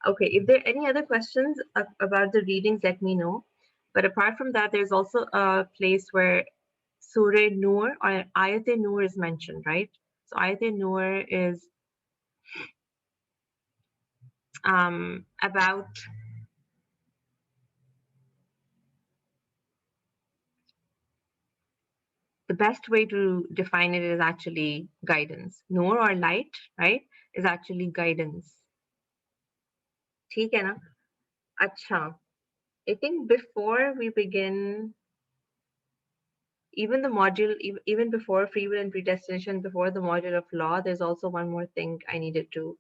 Okay, if there are any other questions about the readings, let me know. But apart from that, there's also a place where Surah Nur or Ayat Nur is mentioned, right? So Ayat Nur is about the best way to define it is actually guidance. Nur or light, right, is actually guidance. ठीक है ना? अच्छा. I think before we begin, even the module, even before free will and predestination, before the module of law, there's also one more thing I needed to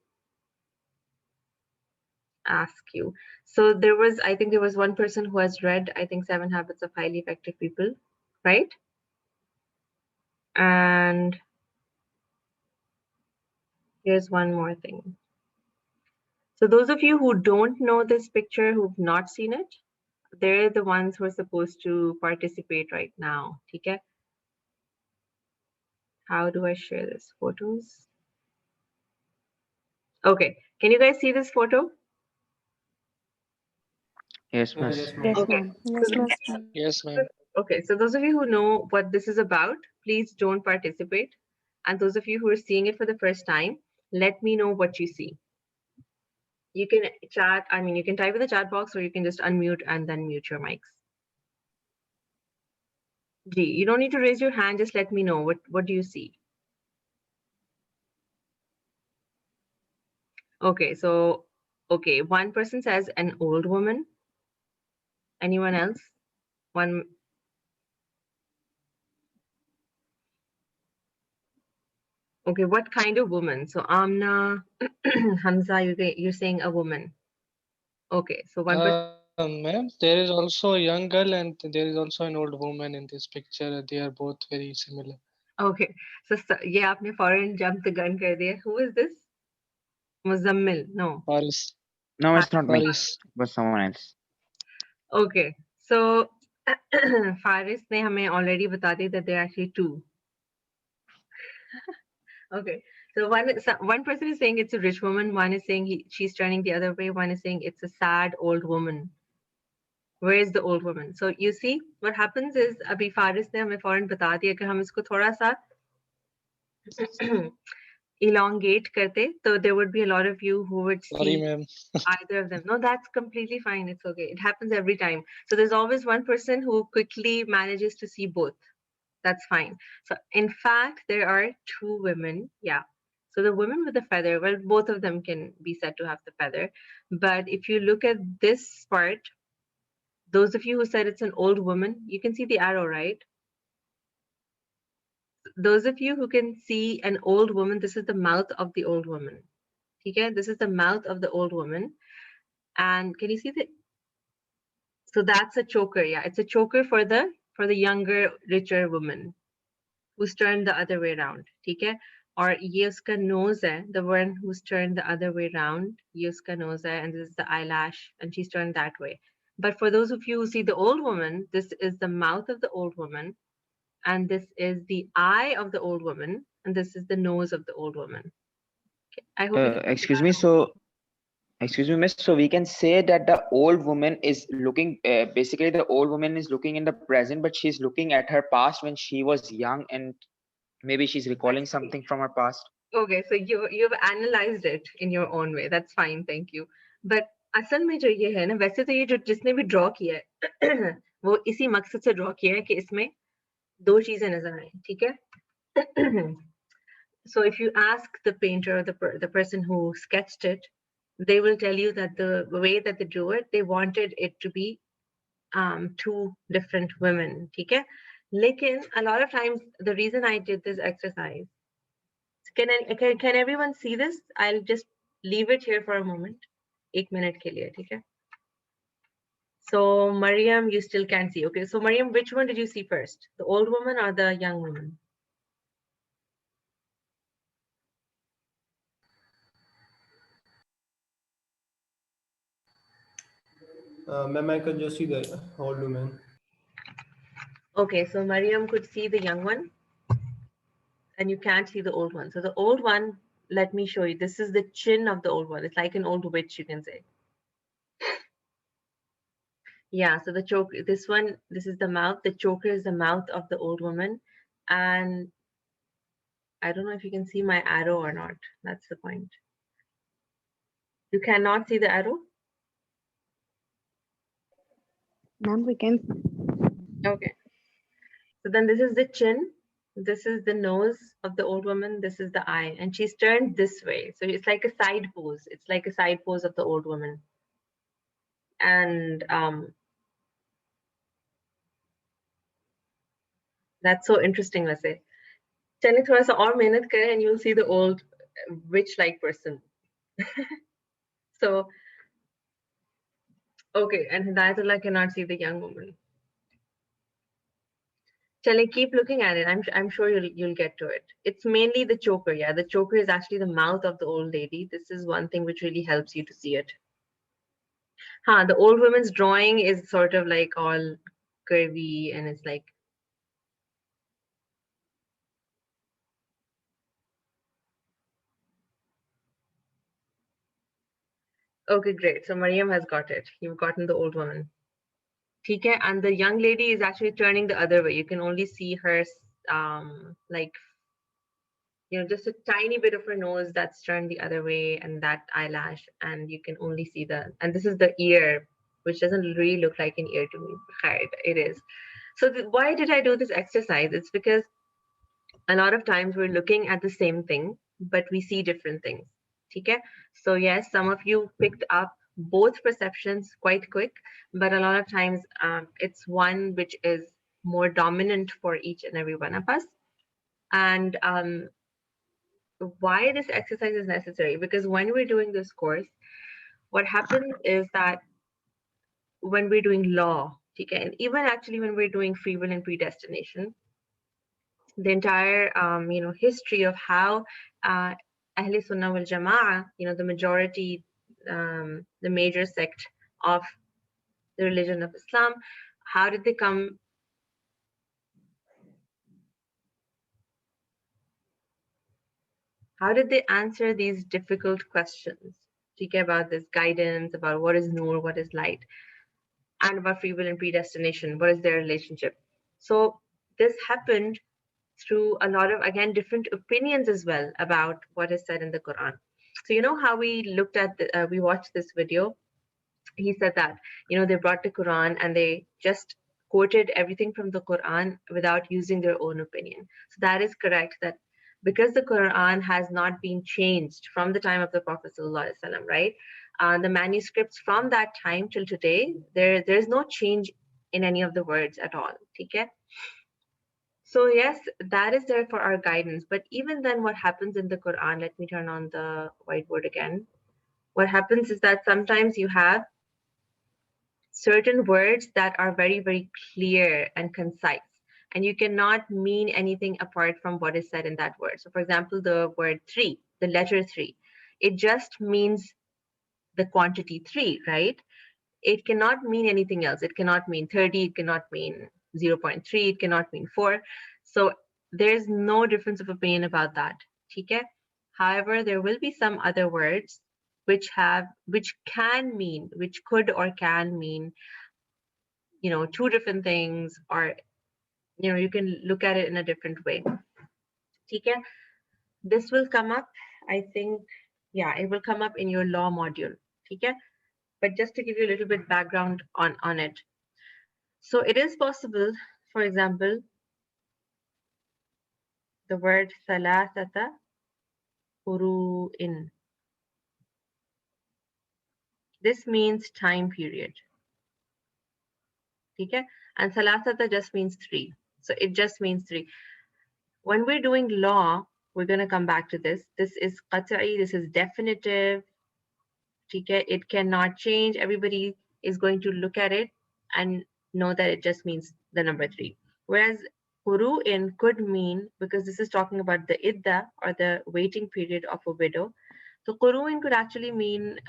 ask you. So I think there was one person who has read, I think, 7 Habits of Highly Effective People, right? And here's one more thing. So those of you who don't know this picture, who've not seen it, they're the ones who are supposed to participate right now. Okay? How do I share this? Photos? Okay. Can you guys see this photo? Yes, Yes, miss. ma'am. Yes, Okay. ma'am. Yes, ma'am. Yes, ma'am. Okay, so those of you who know what this is about, please don't participate. And those of you who are seeing it for the first time, let me know what you see. You can chat, you can type in the chat box, or you can just unmute and then mute your mics. G, you don't need to raise your hand, just let me know. What do you see? Okay, so, one person says an old woman. Anyone else? One. Okay, what kind of woman? So Amna, Hamza, you're saying a woman. Okay, so one person. Ma'am, there is also a young girl and there is also an old woman in this picture. They are both very similar. Okay, so ये आपने foreign jump the gun कर दिया. Who is this? Muzammil? No. Faris. No, it's not me. Faris. It was someone else. Okay, so Faris ने हमें already बता दी that there are actually two. Okay, so one person is saying it's a rich woman, one is saying she's turning the other way, one is saying it's a sad old woman. Where is the old woman? So you see, what happens is अभी फारिस ने हमें फौरन बता दिया कि हम इसको थोड़ा सा elongate करते, so there would be a lot of you who would Sorry, see ma'am. either of them. No, that's completely fine. It's okay. It happens every time. So there's always one person who quickly manages to see both. That's fine. So in fact, there are two women. Yeah. So the woman with the feather, well, both of them can be said to have the feather. But if you look at this part, those of you who said it's an old woman, you can see the arrow, right? Those of you who can see an old woman, this is the mouth of the old woman. Okay, this is the mouth of the old woman. And can you see the, so that's a choker. Yeah, it's a choker for the younger, richer woman who's turned the other way around. Okay, or ये उसका nose है, the one who's turned the other way around. ये उसका nose है, and this is the eyelash, and she's turned that way. But for those of you who see the old woman, this is the mouth of the old woman, and this is the eye of the old woman, and this is the nose of the old woman. Okay. I hope. Excuse me. Excuse me, miss. So we can say that the old woman is looking. Basically, the old woman is looking in the present, but she's looking at her past when she was young, and maybe she's recalling something from her past. Okay, so you've analyzed it in your own way. That's fine, thank you. But असल में जो ये है ना, वैसे तो ये जो जिसने भी ड्रॉ किया है वो इसी मकसद से ड्रॉ किया है कि इसमें दो चीजें नजर आए, ठीक है? So if you ask the painter or the person who sketched it, they will tell you that the way that they drew it, they wanted it to be two different women, ठीक है? लेकिन a lot of times the reason I did this exercise, can everyone see this? I'll just leave it here for a moment. 1 minute के लिए, ठीक है? So Mariam, you still can't see. Okay, so Mariam, which one did you see first? The old woman or the young woman? Ma'am, I could just see the old woman. Okay, so Mariam could see the young one and you can't see the old one. So the old one, let me show you. This is the chin of the old one. It's like an old witch, you can say. Yeah, so the choker, this one, this is the mouth. The choker is the mouth of the old woman. And I don't know if you can see my arrow or not. That's the point. You cannot see the arrow? Ma'am, we can. Okay. So then this is the chin. This is the nose of the old woman. This is the eye. And she's turned this way. So it's like a side pose. It's like a side pose of the old woman. And that's so interesting, let's say. चलिए थोड़ा सा और मेहनत करें and you'll see the old witch-like person. So, okay, and Hidayatullah cannot see the young woman. Chale, keep looking at it. I'm sure you'll get to it. It's mainly the choker. Yeah, the choker is actually the mouth of the old lady. This is one thing which really helps you to see it. The old woman's drawing is sort of like all curvy and it's like. Okay, great. So Mariam has got it. You've gotten the old woman. Okay, and the young lady is actually turning the other way. You can only see her like, you know, just a tiny bit of her nose that's turned the other way and that eyelash, and you can only see and this is the ear, which doesn't really look like an ear to me. It is. So why did I do this exercise? It's because a lot of times we're looking at the same thing, but we see different things. Okay? So yes, some of you picked up both perceptions quite quick, but a lot of times it's one which is more dominant for each and every one of us. And why this exercise is necessary? Because when we're doing this course, what happens is that when we're doing law, okay, and even actually when we're doing free will and predestination, the entire history of how Ahl Sunnah wal Jama'ah, the majority, the major sect of the religion of Islam, how did they come? How did they answer these difficult questions? Okay, about this guidance, about what is nur, what is light, and about free will and predestination, what is their relationship? So this happened through a lot of, again, different opinions as well about what is said in the Quran. So you know how we looked at we watched this video. He said that they brought the Quran and they just quoted everything from the Quran without using their own opinion. So that is correct, that because the Quran has not been changed from the time of the Prophet ﷺ, right? The manuscripts from that time till today, there's no change in any of the words at all. Okay? So yes, that is there for our guidance. But even then, what happens in the Quran, let me turn on the whiteboard again. What happens is that sometimes you have certain words that are very, very clear and concise, and you cannot mean anything apart from what is said in that word. So for example, the word 3, the letter 3, it just means the quantity 3, right? It cannot mean anything else. It cannot mean 30, it cannot mean 0.3, it cannot mean 4. So there's no difference of opinion about that. Okay? However, there will be some other words which could or can mean, two different things, or, you can look at it in a different way. Okay? This will come up, I think, yeah, it will come up in your law module. Okay? But just to give you a little bit background on it. So it is possible, for example, the word thalathata quru'in. This means time period. Okay? And thalathata just means 3. So it just means 3. When we're doing law, we're going to come back to this. This is qat'i, this is definitive. Okay? It cannot change. Everybody is going to look at it and know that it just means the number 3. Whereas Quru'in could mean, because this is talking about the idda, or the waiting period of a widow. So Quru'in could actually mean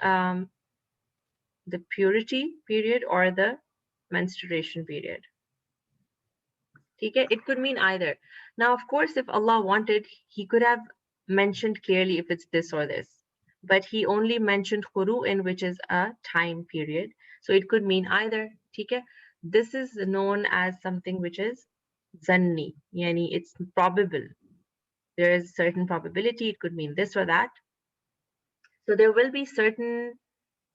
the purity period or the menstruation period. Okay? It could mean either. Now, of course, if Allah wanted, He could have mentioned clearly if it's this or this. But He only mentioned Quru'in, which is a time period. So it could mean either. Okay? This is known as something which is zanni, yani it's probable. There is certain probability, it could mean this or that. So there will be certain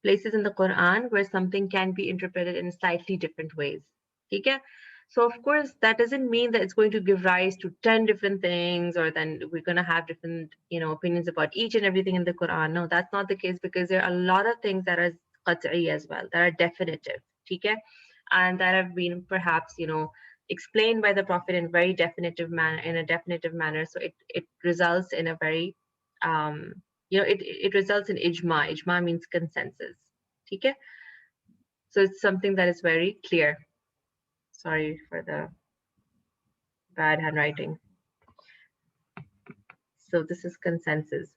places in the Quran where something can be interpreted in slightly different ways. Okay? So of course, that doesn't mean that it's going to give rise to 10 different things, or then we're going to have different, opinions about each and everything in the Quran. No, that's not the case, because there are a lot of things that are qat'i as well, that are definitive. Okay? And that have been perhaps, explained by the Prophet in very definitive manner. So it results in a very, it results in ijma. Ijma means consensus. Okay? So it's something that is very clear. Sorry for the bad handwriting. So this is consensus.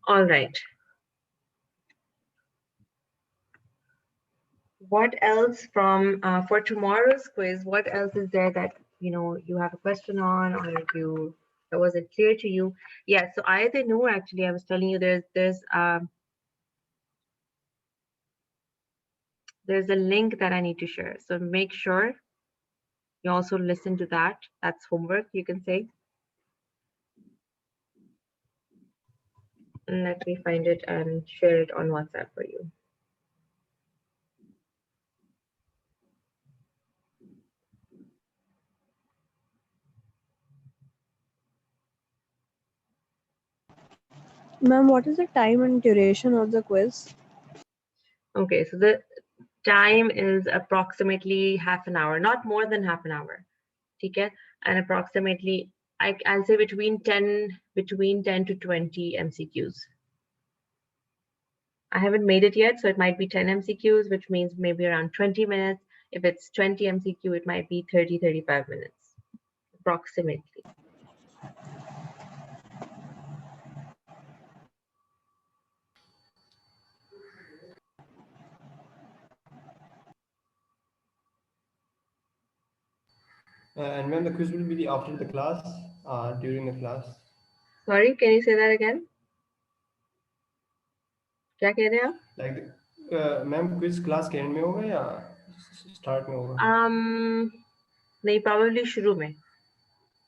All right. What else from for tomorrow's quiz? What else is there that you have a question on, or that wasn't clear to you? Yeah. So Ayat Nur, actually, I was telling you there's a link that I need to share. So make sure you also listen to that. That's homework, you can say. Let me find it and share it on WhatsApp for you. Ma'am, what is the time and duration of the quiz? Okay, so the time is approximately half an hour, not more than half an hour. ठीक है, and approximately I'll say between 10 to 20 MCQs. I haven't made it yet, so it might be 10 MCQs, which means maybe around 20 minutes. If it's 20 MCQ, it might be 35 minutes, approximately. And when the quiz will be after the class, during the class. Sorry, can you say that again? क्या कह रहे हैं आप? Like, ma'am, quiz class के end में होगा या start में होगा? नहीं, probably शुरू में.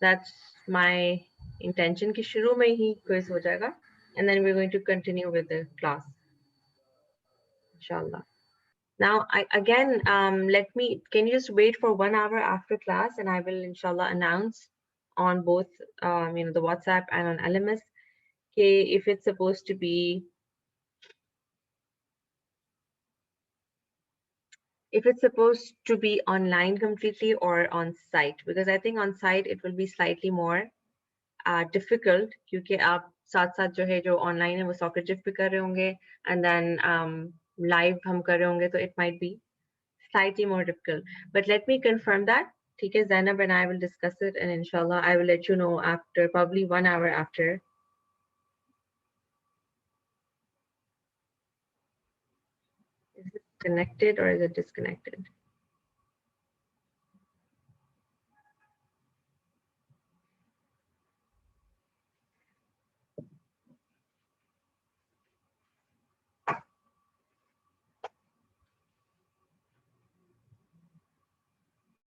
That's my intention कि शुरू में ही quiz हो जाएगा, and then we're going to continue with the class. Inshallah. Now, can you just wait for 1 hour after class, and I will inshallah announce on both, the WhatsApp and on LMS, okay, if it's supposed to be online completely or on site, because I think on site it will be slightly more difficult, क्योंकि आप साथ-साथ जो है जो online है वो Socrative भी कर रहे होंगे, and then live हम कर रहे होंगे, तो it might be slightly more difficult. But let me confirm that. ठीक है, Zainab and I will discuss it, and inshallah I will let you know after probably 1 hour after. Is it connected or is it disconnected?